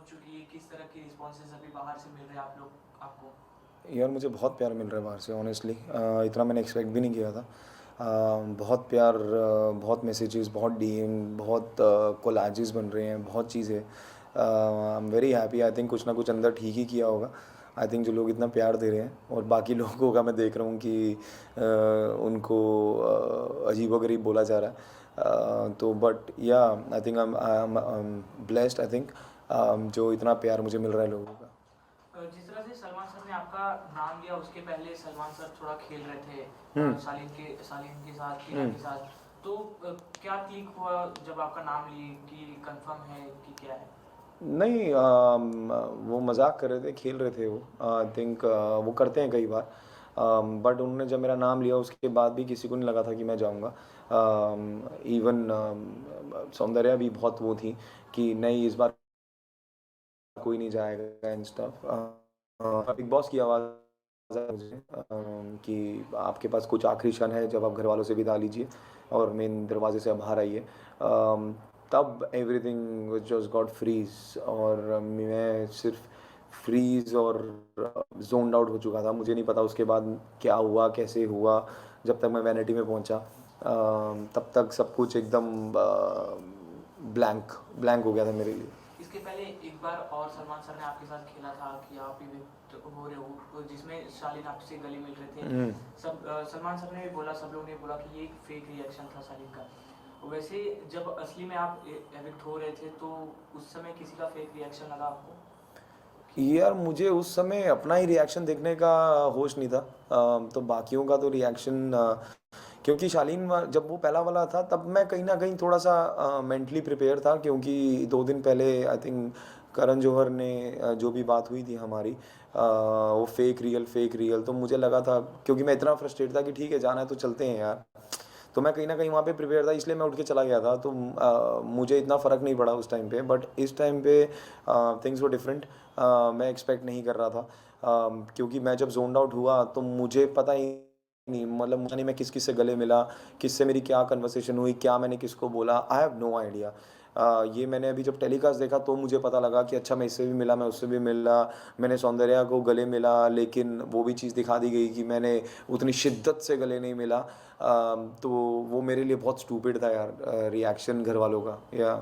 चुकी है, किस तरह की रिस्पॉन्सेज अभी बाहर से मिल रहे हैं आप लोग आपको? यार मुझे बहुत प्यार मिल रहा है बाहर से ऑनेस्टली। इतना मैंने एक्सपेक्ट भी नहीं किया था। बहुत प्यार, बहुत मैसेजेस, बहुत डीएम, बहुत कोलाजेस बन रहे हैं, बहुत चीज़ें। I am very happy. I think कुछ ना कुछ अंदर ठीक ही किया होगा। आई थिंक जो लोग इतना प्यार दे रहे हैं, और बाकी लोगों का मैं देख रहा हूँ कि उनको अजीबोगरीब बोला जा रहा है। तो बट या आई think I am blessed. I think जो इतना प्यार मुझे मिल रहा है लोगों का। जिस तरह से सलमान सर ने आपका नाम लिया, उसके पहले सलमान सर थोड़ा खेल रहे थे हम्म। शालीन के साथ, टीना हम्म। के साथ। तो क्या क्लिक हुआ जब आपका नाम लिए कि कंफर्म है कि क्या है? नहीं, वो मजाक कर रहे थे, खेल रहे थे वो। आई थिंक वो करते हैं कई बार। बट उन्होंने जब मेरा नाम लिया उसके बाद भी किसी को नहीं लगा था कि मैं जाऊंगा। इवन सौंदर्या भी बहुत वो थी कि नहीं, इस बार कोई नहीं जाएगा एंड स्टफ। बिग बॉस की आवाज़ है मुझे कि आपके पास कुछ आखिरी क्षण है जब आप घर वालों से विदा लीजिए और मेन दरवाजे से आप बाहर आइए। तब एवरीथिंग जस्ट गॉट फ्रीज, और मैं सिर्फ फ्रीज और जोन्ड आउट हो चुका था। मुझे नहीं पता उसके बाद क्या हुआ, कैसे हुआ। जब तक मैं वैनिटी में पहुंचा तब तक सब कुछ एकदम ब्लैंक ब्लैंक हो गया था मेरे लिए। इसके पहले एक बार और सलमान सर ने आपके साथ खेला था कि आप इविक्ट हो रहे हो, जिसमें शालीन आपसे गले मिल रहे थे। हम्म। सलमान सर ने भी बोला, सब लोगों ने बोला कि ये एक फेक रिएक्शन था शालीन का। वैसे जब असली में आप एविक्ट हो रहे थे तो उस समय किसी का फेक रिएक्शन लगा आपको? यार मुझे उस समय अपना ही रिएक्शन देखने का होश नहीं था। तो बाकियों का तो रिएक्शन, क्योंकि शालीन जब वो पहला वाला था तब मैं कहीं ना कहीं थोड़ा सा मेंटली प्रिपेयर था, क्योंकि 2 दिन पहले आई थिंक करण जौहर ने जो भी बात हुई थी हमारी, वो फेक रियल, तो मुझे लगा था, क्योंकि मैं इतना फ्रस्ट्रेट था कि ठीक है जाना है तो चलते हैं यार। तो मैं कहीं ना कहीं वहाँ पे प्रिपेयर था, इसलिए मैं उठ के चला गया था। तो मुझे इतना फ़र्क नहीं पड़ा उस टाइम पे, बट इस टाइम पे थिंग्स वो डिफरेंट। मैं एक्सपेक्ट नहीं कर रहा था। क्योंकि मैं जब जोन आउट हुआ तो मुझे पता ही नहीं, मतलब मुझे नहीं मैं किस किस से गले मिला, किससे मेरी क्या कन्वर्सेशन हुई, क्या मैंने किसको बोला, आई हैव नो आइडिया। ये मैंने अभी जब टेलीकास्ट देखा तो मुझे पता लगा कि अच्छा, मैं इससे भी मिला, मैं उससे भी मिला, मैंने सौंदर्या को गले मिला, लेकिन वो भी चीज़ दिखा दी गई कि मैंने उतनी शिद्दत से गले नहीं मिला। तो वो मेरे लिए बहुत स्टूपिड था यार, रिएक्शन घर वालों का। या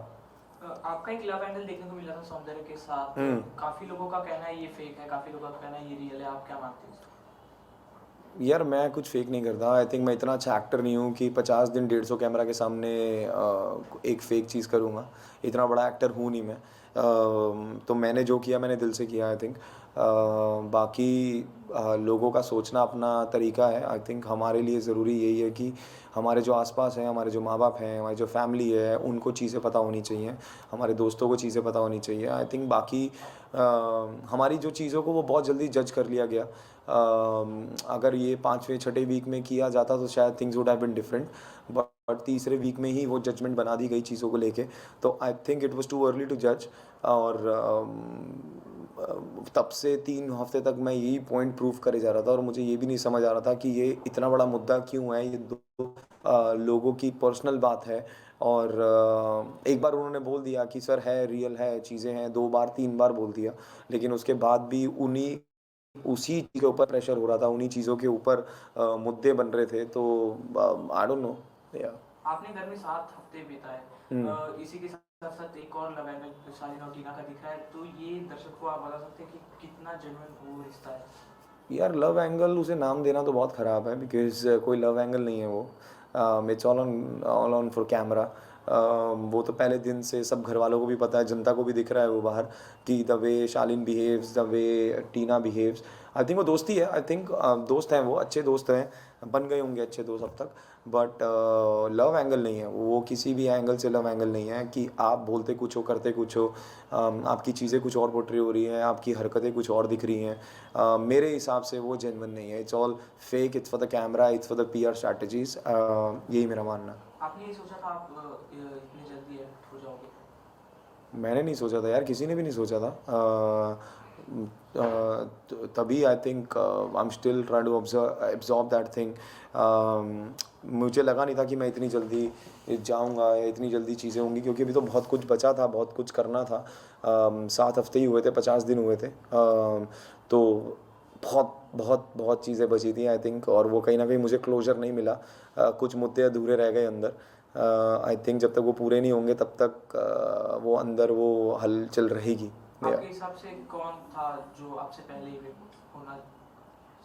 आपका एक लव एंगल देखने को मिला था सौंदर्य के साथ। हम्म। काफी लोगों का कहना है ये फेक है, काफी लोगों का कहना है ये रियल है। आप क्या मानते हैं? यार मैं कुछ फेक नहीं करता। आई थिंक मैं इतना अच्छा एक्टर नहीं हूँ कि 50 दिन 150 कैमरा के सामने एक फेक चीज़ करूँगा। इतना बड़ा एक्टर हूँ नहीं मैं। तो मैंने जो किया मैंने दिल से किया आई थिंक। बाकी लोगों का सोचना अपना तरीका है। आई थिंक हमारे लिए ज़रूरी यही है कि हमारे जो आसपास हैं, हमारे जो माँ बाप हैं, हमारी जो फैमिली है, उनको चीज़ें पता होनी चाहिए, हमारे दोस्तों को चीज़ें पता होनी चाहिए। आई थिंक बाकी हमारी जो चीज़ों को वो बहुत जल्दी जज कर लिया गया। अगर ये 5वें 6ठे वीक में किया जाता तो शायद things would have been different, but तीसरे वीक में ही वो जजमेंट बना दी गई चीज़ों को लेके। तो I think it was too early to जज। और तब से 3 हफ्ते तक मैं यही पॉइंट प्रूव करे जा रहा था, और मुझे ये भी नहीं समझ आ रहा था कि ये इतना बड़ा मुद्दा क्यों है। ये दो लोगों की पर्सनल बात है। और एक बार उन्होंने बोल दिया कि सर है, रियल है, चीज़ें हैं, 2 बार 3 बार बोल दिया, लेकिन उसके बाद भी उन्हीं उसी चीज़ के ऊपर प्रेशर हो रहा था, उन्हीं चीज़ों के ऊपर मुद्दे बन रहे थे। तो आई डोंट नो। या आपने घर में 7 हफ्ते बिताए। हम्म। इसी के साथ साथ एक और लव एंगल शालीन और टीना का दिख रहा है, तो ये दर्शक को आप बता सकते हैं कि कितना जेन्युइन वो रिश्ता है? यार लव एंगल उसे नाम देना तो बहुत ख़राब है, बिकॉज कोई लव एंगल नहीं है वो। It's all on for camera. वो तो पहले दिन से सब घर वालों को भी पता है, जनता को भी दिख रहा है वो बाहर, कि the way Shaleen behaves, the way Tina behaves. I think वो दोस्ती है। आई थिंक दोस्त हैं, वो अच्छे दोस्त हैं, बन गए होंगे अच्छे दोस्त अब तक। बट लव एंगल नहीं है वो, किसी भी एंगल से लव एंगल नहीं है कि आप बोलते कुछ हो, करते कुछ हो। आपकी चीज़ें कुछ और पोर्ट्रे हो रही हैं, आपकी हरकतें कुछ और दिख रही हैं। मेरे हिसाब से वो जेन्युइन नहीं है। It's all fake, it's for the camera, it's for the PR strategies. यही मेरा मानना है। आपने ये सोचा था आप इतनी जल्दी एविक्ट हो जाओगे? मैंने नहीं सोचा था यार, किसी ने भी नहीं सोचा था। तभी I think I am still trying to absorb that thing. मुझे लगा नहीं था कि मैं इतनी जल्दी जाऊंगा या इतनी जल्दी चीज़ें होंगी, क्योंकि अभी तो बहुत कुछ बचा था, बहुत कुछ करना था। 7 हफ्ते ही हुए थे, 50 दिन हुए थे। तो बहुत बहुत बहुत चीज़ें बची थी आई थिंक, और वो कहीं ना कहीं मुझे क्लोजर नहीं मिला। कुछ मुद्दे अधूरे रह गए अंदर। आई थिंक जब तक वो पूरे नहीं होंगे तब तक वो अंदर वो हलचल रहेगी। आपके हिसाब से कौन था जो आपसे पहले ही होना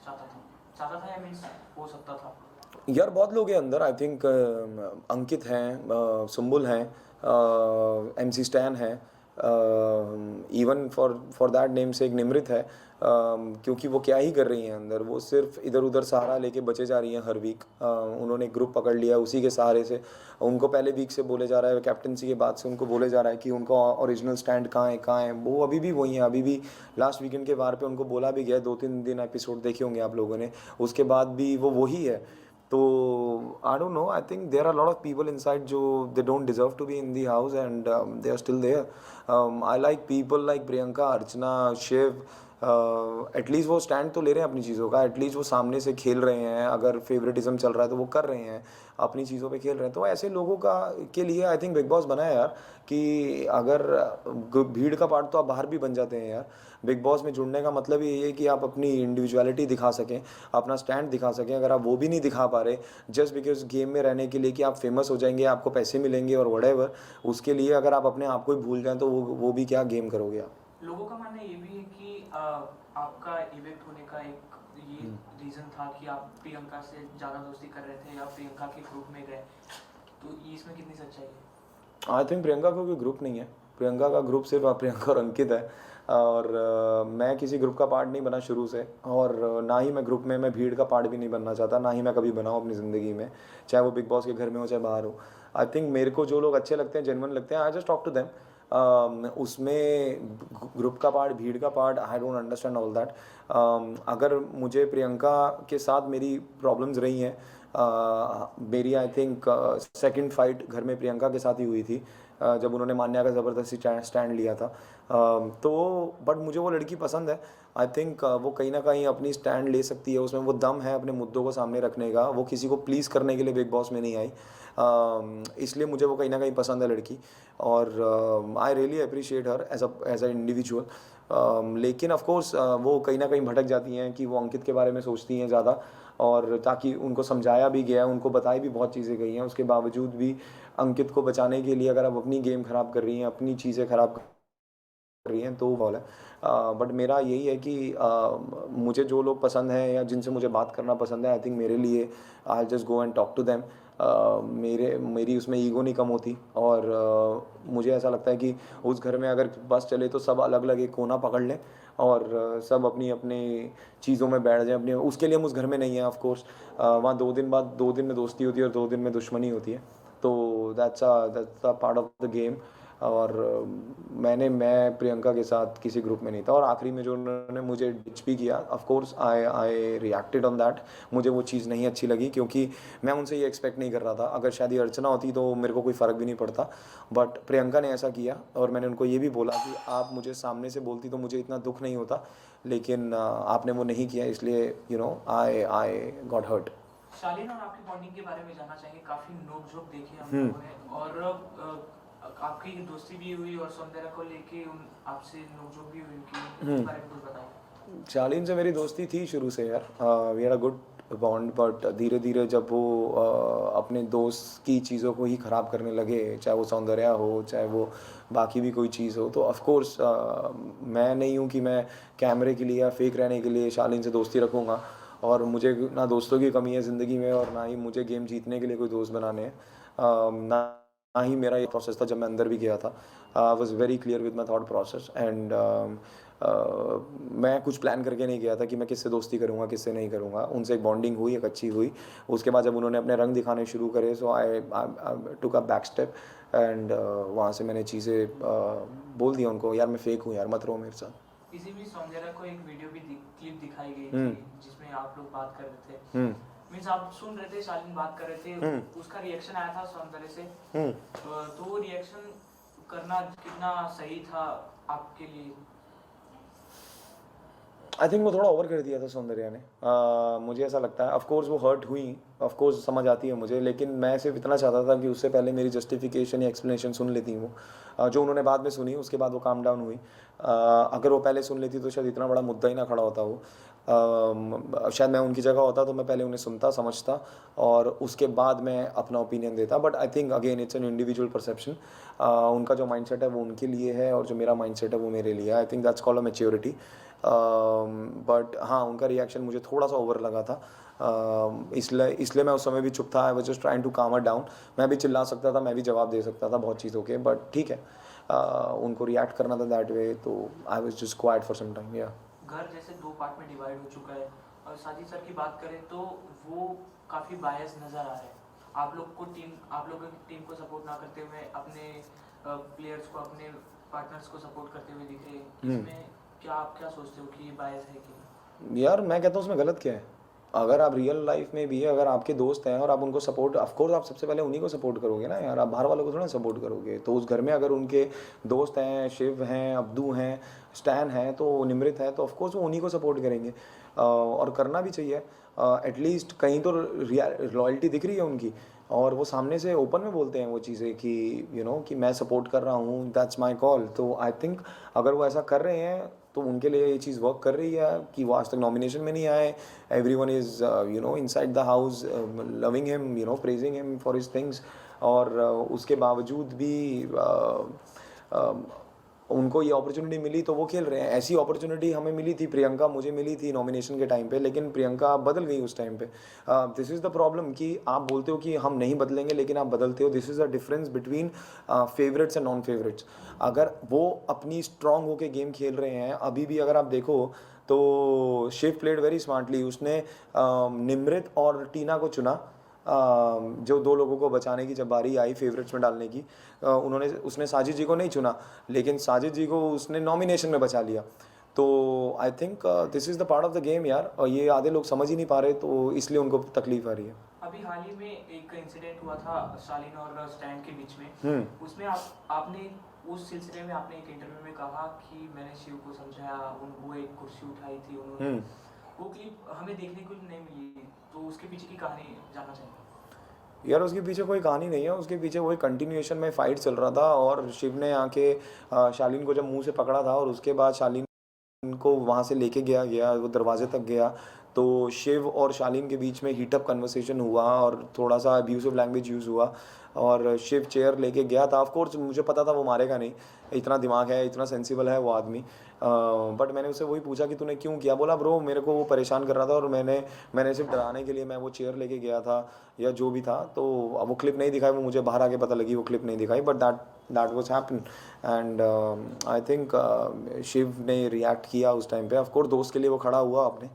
चाहता था या मीन्स हो सकता था? यार बहुत लोग हैं अंदर। आई थिंक अंकित हैं, सुम्बुल हैं, MC स्टैन है, इवन फॉर दैट नेम से एक निमृत है। क्योंकि वो क्या ही कर रही हैं अंदर, वो सिर्फ इधर उधर सहारा लेके बचे जा रही हैं हर वीक। उन्होंने ग्रुप पकड़ लिया उसी के सहारे से। उनको पहले वीक से बोले जा रहा है, कैप्टनसी के बाद से उनको बोले जा रहा है कि उनका ओरिजिनल स्टैंड कहाँ है कहाँ है। वो अभी भी वही है, अभी भी लास्ट वीकेंड के वार पे उनको बोला भी गया, 2-3 दिन एपिसोड देखे होंगे आप लोगों ने, उसके बाद भी वो वही है। तो I don't know, I think there are lot of people inside जो they don't deserve to be in the house and they are still there. I like people like Priyanka, Archana, Shiv. At least वो स्टैंड तो ले रहे हैं अपनी चीज़ों का, एटलीस्ट वो सामने से खेल रहे हैं। अगर फेवरेटिज्म चल रहा है तो वो कर रहे हैं, अपनी चीज़ों पे खेल रहे हैं। तो ऐसे लोगों का के लिए आई थिंक बिग बॉस बना है यार, कि अगर भीड़ का पार्ट तो आप बाहर भी बन जाते हैं यार। बिग बॉस में जुड़ने का मतलब ये है कि आप अपनी इंडिविजुअलिटी दिखा सकें, अपना स्टैंड दिखा सकें। अगर आप वो भी नहीं दिखा पा रहे जस्ट बिकॉज गेम में रहने के लिए कि आप फेमस हो जाएंगे, आपको पैसे मिलेंगे और व्हाटएवर, उसके लिए अगर आप अपने आप को ही भूल जाएं तो वो भी क्या गेम करोगे आप। लोगों का मानना ये भी है कि आपका इवेक्ट होने का एक ये रीज़न था कि आप प्रियंका से ज़्यादा दोस्ती कर रहे थे या प्रियंका के ग्रुप में गए, तो ये इसमें कितनी सच्चाई है? आई थिंक प्रियंका का कोई ग्रुप नहीं है। प्रियंका का ग्रुप सिर्फ प्रियंका और अंकित है। और मैं किसी ग्रुप का पार्ट नहीं बना शुरू से, और ना ही मैं ग्रुप में मैं भीड़ का पार्ट भी नहीं बनना चाहता, ना ही मैं कभी बनाऊँ अपनी ज़िंदगी में, चाहे वो बिग बॉस के घर में हो चाहे बाहर हो। आई थिंक मेरे को जो लोग अच्छे लगते हैं, जेन्युइन लगते हैं, I just talk to them. उसमें ग्रुप का पार्ट, भीड़ का part, I don't understand all that. अगर मुझे प्रियंका के साथ मेरी प्रॉब्लम्स रही हैं, मेरी आई थिंक सेकंड फाइट घर में प्रियंका के साथ ही हुई थी, जब उन्होंने मान्या का ज़बरदस्ती स्टैंड लिया था। तो बट मुझे वो लड़की पसंद है। आई थिंक वो कहीं ना कहीं अपनी स्टैंड ले सकती है, उसमें वो दम है अपने मुद्दों को सामने रखने का। वो किसी को प्लीज़ करने के लिए बिग बॉस में नहीं आई, इसलिए मुझे वो कहीं ना कहीं पसंद है लड़की। और I really appreciate her as a individual. लेकिन ऑफ कोर्स वो कहीं ना कहीं भटक जाती हैं कि वो अंकित के बारे में सोचती हैं ज़्यादा, और ताकि उनको समझाया भी गया है, उनको बताई भी बहुत चीज़ें गई हैं, उसके बावजूद भी अंकित को बचाने के लिए अगर आप अपनी गेम ख़राब कर रही हैं, अपनी चीज़ें ख़राब कर रही हैं, तो बॉल है। बट मेरा यही है कि मुझे जो लोग पसंद हैं या जिनसे मुझे बात करना पसंद है, आई थिंक मेरे लिए I just go and talk to them. मेरी उसमें ईगो नहीं कम होती, और मुझे ऐसा लगता है कि उस घर में अगर बस चले तो सब अलग अलग एक कोना पकड़ लें और सब अपनी अपनी चीज़ों में बैठ जाएं अपने। उसके लिए हम उस घर में नहीं हैं ऑफ कोर्स। वहाँ 2 दिन बाद 2 दिन में दोस्ती होती है और 2 दिन में दुश्मनी होती है। तो that's a part of the game. और मैं प्रियंका के साथ किसी ग्रुप में नहीं था। और आखिरी में जो उन्होंने मुझे डिच भी किया, of course I reacted on that. मुझे वो चीज़ नहीं अच्छी लगी, क्योंकि मैं उनसे ये एक्सपेक्ट नहीं कर रहा था। अगर शायद ये अर्चना होती तो मेरे को कोई फ़र्क भी नहीं पड़ता, बट प्रियंका ने ऐसा किया। और मैंने उनको ये भी बोला कि आप मुझे सामने से बोलती तो मुझे इतना दुख नहीं होता, लेकिन आपने वो नहीं किया, इसलिए आई गॉट हर्ट। शालीन और आपकी बॉन्डिंग के बारे में जानना चाहेंगे। काफ़ी नोक-झोंक देखी हम लोगों ने, और आपकी दोस्ती भी हुई और सौंदर्य को लेके आपसे नोक-झोंक भी हुई उनकी, उसके बारे में कुछ बताइए। शालीन से मेरी दोस्ती थी शुरू से यार, we had a good bond. But धीरे धीरे जब वो अपने दोस्त की चीज़ों को ही ख़राब करने लगे, चाहे वो सौंदर्य हो चाहे वो बाकी भी कोई चीज़ हो, तो ऑफ कोर्स मैं नहीं हूँ कि मैं कैमरे के लिए या फेक रहने के लिए शालीन से दोस्ती रखूँगा। और मुझे ना दोस्तों की कमी है ज़िंदगी में, और ना ही मुझे गेम जीतने के लिए कोई दोस्त बनाने हैं। ना ही मेरा ये प्रोसेस था जब मैं अंदर भी गया था। I was very clear with my thought process. And मैं कुछ प्लान करके नहीं गया था कि मैं किससे दोस्ती करूँगा किससे नहीं करूँगा। उनसे एक बॉन्डिंग हुई, एक अच्छी हुई। उसके बाद जब उन्होंने अपने रंग दिखाने शुरू करे, सो आई टुक अ बैक स्टेप। एंड वहाँ से मैंने चीज़ें बोल दिया उनको, यार मैं फेक हूँ यार, मत रहो मेरे साथ। इसी बीच सौंदर्य को एक वीडियो भी क्लिप दिखाई गई थी जिसमें आप लोग बात कर रहे थे, मीन्स आप सुन रहे थे, शालीन बात कर रहे थे, उसका रिएक्शन आया था सौंदर्य से। तो वो रिएक्शन करना कितना सही था आपके लिए? आई थिंक वो थोड़ा ओवर कर दिया था सौंदर्या ने। मुझे ऐसा लगता है, ऑफ कोर्स वो हर्ट हुई, ऑफ कोर्स समझ आती है मुझे, लेकिन मैं सिर्फ इतना चाहता था कि उससे पहले मेरी जस्टिफिकेशन या एक्सप्लेनेशन सुन लेती वो। जो उन्होंने बाद में सुनी, उसके बाद वो काम डाउन हुई। अगर वो पहले सुन लेती तो शायद इतना बड़ा मुद्दा ही ना खड़ा होता वो। शायद मैं उनकी जगह होता तो मैं पहले उन्हें सुनता, समझता, और उसके बाद मैं अपना ओपिनियन देता। But I think again it's an individual perception. उनका जो माइंडसेट है वो उनके लिए है, और जो मेरा माइंडसेट है वो मेरे लिए है। I think that's called a maturity. But हाँ, उनका रिएक्शन मुझे थोड़ा सा ओवर लगा था। इसलिए इसलिए मैं उस समय भी चुप था। I was just trying to calm her down. मैं भी चिल्ला सकता था, मैं भी जवाब दे सकता था बहुत चीज़ों के, बट ठीक है, उनको रिएक्ट करना था दैट वे, तो I was just quiet for some time. या घर जैसे दो पार्ट में डिवाइड हो चुका है, और साजिद सर की बात करें तो वो काफ़ी बायस नज़र आ रहे हैं। आप लोगों की टीम को सपोर्ट ना करते हुए अपने प्लेयर्स को, अपने पार्टनर्स को सपोर्ट करते हुए दिख रहे हैं। इसमें क्या आप क्या सोचते हो कि ये बायस है कि नहीं? यार मैं कहता हूँ उसमें गलत क्या है? अगर आप रियल लाइफ में भी, अगर आपके दोस्त हैं और आप उनको सपोर्ट, ऑफ कोर्स आप सबसे पहले उन्हीं को सपोर्ट करोगे ना यार, आप बाहर वालों को थोड़ा सपोर्ट करोगे। तो उस घर में अगर उनके दोस्त हैं, शिव हैं, अब्दू हैं, स्टैन है, तो निमृत है, तो ऑफ कोर्स वो उन्हीं को सपोर्ट करेंगे। और करना भी चाहिए। एटलीस्ट कहीं तो लॉयल्टी दिख रही है उनकी, और वो सामने से ओपन में बोलते हैं वो चीज़ें कि कि मैं सपोर्ट कर रहा हूँ, दैट्स माई कॉल। तो आई थिंक अगर वो ऐसा कर रहे हैं तो उनके लिए ये चीज़ वर्क कर रही है कि वो आज तक नॉमिनेशन में नहीं आए। Everyone is inside the house loving him, praising him for his things. और उसके बावजूद भी उनको ये अपॉर्चुनिटी मिली तो वो खेल रहे हैं। ऐसी अपॉर्चुनिटी हमें मिली थी, प्रियंका मुझे मिली थी नॉमिनेशन के टाइम पे, लेकिन प्रियंका बदल गई उस टाइम पे। दिस इज़ द प्रॉब्लम कि आप बोलते हो कि हम नहीं बदलेंगे, लेकिन आप बदलते हो। This is the difference between favourites and non favourites. अगर वो अपनी स्ट्रांग होके गेम खेल रहे हैं अभी भी, अगर आप देखो तो शिव प्लेड वेरी स्मार्टली। उसने निमृत और टीना को चुना, जो दो लोगों को बचाने की जब बारी आई फेवरेट्स में डालने की। उसने साजिद जी को नहीं चुना, लेकिन साजिद जी को उसने नॉमिनेशन में बचा लिया। तो I think this is the part of the game यार, और ये आधे लोग समझ ही नहीं पा रहे, तो इसलिए उनको तकलीफ आ रही है। अभी हाल ही में एक इंसिडेंट हुआ था शालीन और स्टैन के बीच में। उसमें आपने उस सिलसिले में आपने एक इंटरव्यू में कहा कि मैंने शिव को समझाया, वो एक कुर्सी उठाई थी उन्होंने। वो क्लिप हमें देखने को नहीं मिली, तो उसके पीछे की कहानी जानना चाहेंगे। यार उसके पीछे कोई कहानी नहीं है, उसके पीछे वही कंटिन्यूएशन में फाइट चल रहा था, और शिव ने आके शालीन को जब मुंह से पकड़ा था, और उसके बाद शालीन को वहाँ से लेके गया वो दरवाजे तक गया, तो शिव और शालीन के बीच में हीटअप कन्वर्सेशन हुआ और थोड़ा सा अब्यूसिव लैंग्वेज यूज़ हुआ, और शिव चेयर लेके गया था। ऑफ कोर्स मुझे पता था वो मारेगा नहीं, इतना दिमाग है, इतना सेंसिबल है वो आदमी। बट मैंने उससे वही पूछा कि तूने क्यों किया? बोला ब्रो मेरे को वो परेशान कर रहा था, और मैंने सिर्फ डराने के लिए मैं वो चेयर लेके गया था, या जो भी था। तो वो क्लिप नहीं दिखाई, वो मुझे बाहर आके पता लगी, वो क्लिप नहीं दिखाई, but that was happen. And I think Shiv ने रिएक्ट किया उस टाइम पे। ऑफ कोर्स दोस्त के लिए वो खड़ा हुआ, अपने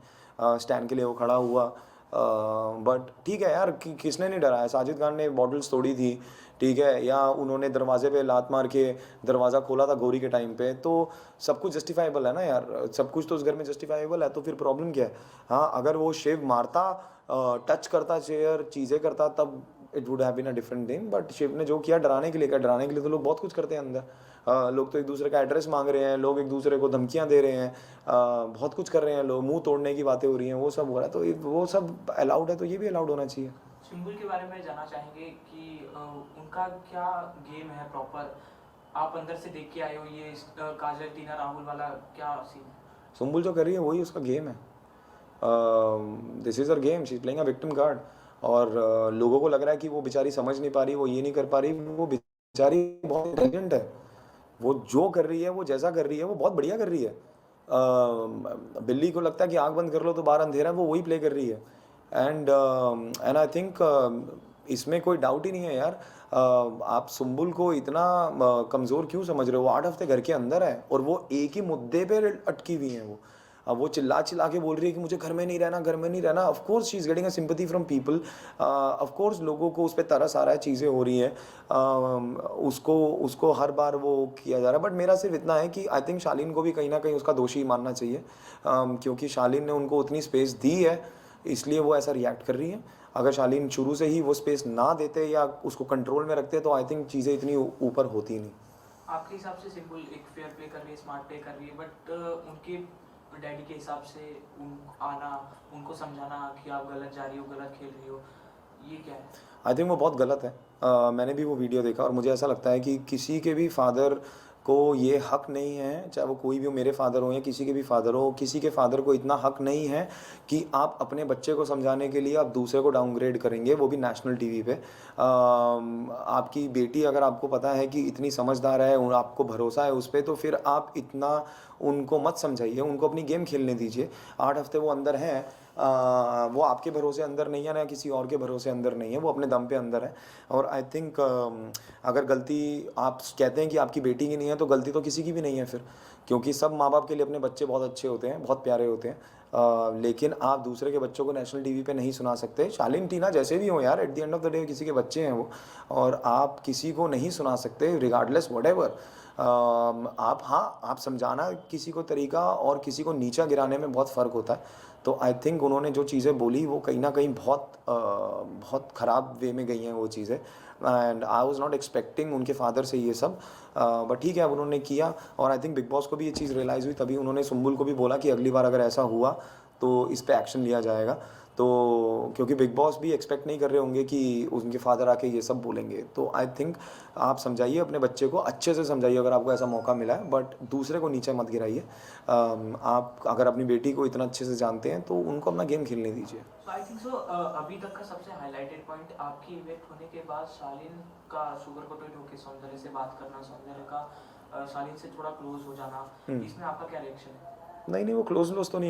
स्टैंड के लिए वो खड़ा हुआ। बट ठीक है यार, किसने नहीं डरा है? साजिद खान ने बॉटल्स तोड़ी थी, ठीक है, या उन्होंने दरवाजे पे लात मार के दरवाज़ा खोला था गौरी के टाइम पे, तो सब कुछ जस्टिफाइबल है ना यार, सब कुछ तो उस घर में जस्टिफाइबल है, तो फिर प्रॉब्लम क्या है? हाँ, अगर वो शिव मारता, टच करता चेयर, चीज़ें करता, तब it would have been a different thing. But Shiv ने जो किया डराने के लिए किया। डराने के लिए तो लोग बहुत कुछ करते हैं अंदर। लोग तो एक दूसरे का एड्रेस मांग रहे हैं, लोग एक दूसरे को धमकियां दे रहे हैं, बहुत कुछ कर रहे हैं लोग, मुंह तोड़ने की बातें हो रही हैं, वो सब हो रहा है। तो वो सब अलाउड है, तो ये भी अलाउड होना चाहिए। सुम्बुल के बारे में जानना चाहेंगे कि उनका क्या गेम है प्रॉपर? आप अंदर से देख के आए हो, ये काजल टीना राहुल वाला क्या सीन है? सुम्बुल जो कर रही है वही उसका गेम है। This is her game, she is playing a victim card. और लोगों को लग रहा है कि वो बेचारी समझ नहीं पा रही, वो ये नहीं कर पा रही। वो बेचारी बहुत इंटेलिजेंट है, वो जो कर रही है, वो जैसा कर रही है, वो बहुत बढ़िया कर रही है। बिल्ली को लगता है कि आँख बंद कर लो तो बाहर अंधेरा है, वो वही प्ले कर रही है। एंड आई थिंक इसमें कोई डाउट ही नहीं है यार। आप सुम्बुल को इतना कमज़ोर क्यों समझ रहे हो? वो 8 हफ्ते घर के अंदर है, और वो एक ही मुद्दे पे अटकी हुई हैं वो। अब वो चिल्ला चिल्ला के बोल रही है कि मुझे घर में नहीं रहना, घर में नहीं रहना। Of course she is getting a sympathy from people. Of course लोगों को उस पर तरस आ रहा है, चीज़ें हो रही हैं। उसको हर बार वो किया जा रहा है। बट मेरा सिर्फ इतना है कि आई थिंक शालीन को भी कहीं ना कहीं उसका दोषी मानना चाहिए, क्योंकि शालीन ने उनको उतनी स्पेस दी है, इसलिए वो ऐसा रिएक्ट कर रही है। अगर शालीन शुरू से ही वो स्पेस ना देते या उसको कंट्रोल में रखते, तो आई थिंक चीज़ें इतनी ऊपर होती नहीं। आपके हिसाब से सिंपल एक फेयर प्ले कर रही है, स्मार्ट प्ले कर रही है, बट उनके डैडी के हिसाब से उन आना, उनको समझाना कि आप गलत जा रही हो, गलत खेल रही हो, ये क्या है? आई थिंक वो बहुत गलत है। मैंने भी वो वीडियो देखा और मुझे ऐसा लगता है कि किसी के भी फादर को ये हक नहीं है, चाहे वो कोई भी हो, मेरे फादर हो या किसी के भी फादर हो, किसी के फादर को इतना हक नहीं है कि आप अपने बच्चे को समझाने के लिए आप दूसरे को डाउनग्रेड करेंगे, वो भी नेशनल टीवी पे। आपकी बेटी अगर आपको पता है कि इतनी समझदार है, आपको भरोसा है उस पर, तो फिर आप इतना उनको मत समझाइए, उनको अपनी गेम खेलने दीजिए। 8 हफ्ते वो अंदर हैं, वो आपके भरोसे अंदर नहीं है ना किसी और के भरोसे अंदर नहीं है, वो अपने दम पे अंदर है। और आई थिंक अगर गलती आप कहते हैं कि आपकी बेटी की नहीं है, तो गलती तो किसी की भी नहीं है फिर, क्योंकि सब माँ बाप के लिए अपने बच्चे बहुत अच्छे होते हैं, बहुत प्यारे होते हैं। लेकिन आप दूसरे के बच्चों को नेशनल टीवी पे नहीं सुना सकते। शालीन टीना जैसे भी हो यार, at the end of the day किसी के बच्चे हैं वो, और आप किसी को नहीं सुना सकते रिगार्डलेस व्हाटएवर। आप, हाँ, आप समझाना किसी को तरीका और किसी को नीचा गिराने में बहुत फ़र्क होता है। तो आई थिंक उन्होंने जो चीज़ें बोली वो कहीं ना कहीं बहुत ख़राब वे में गई हैं वो चीज़ें, and I was not expecting उनके फादर से ये सब। बट ठीक है, अब उन्होंने किया, और आई थिंक बिग बॉस को भी ये चीज़ रियलाइज़ हुई, तभी उन्होंने सुम्बुल को भी बोला कि अगली बार अगर ऐसा हुआ तो इस पे एक्शन लिया जाएगा। तो क्योंकि बिग बॉस भी एक्सपेक्ट नहीं कर रहे होंगे कि उनके फादर आके ये सब बोलेंगे। तो आई थिंक आप समझाइए अपने बच्चे को, अच्छे से समझाइए अगर आपको ऐसा मौका मिला है, बट दूसरे को नीचे मत गिराइए। आप अगर अपनी बेटी को इतना अच्छे से जानते हैं तो उनको अपना गेम खेलने दीजिए। आई थिंक सो अभी तक का सबसे हाईलाइटेड पॉइंट आपकी इवेंट होने के बाद शालीन का सुगर कोटेड होकर सौंदर्य से बात करना, सौंदर्य का शालीन से थोड़ा क्लोज हो जाना, इसमें आपका क्या रिएक्शन है? नहीं नहीं, वो क्लोज तो नहीं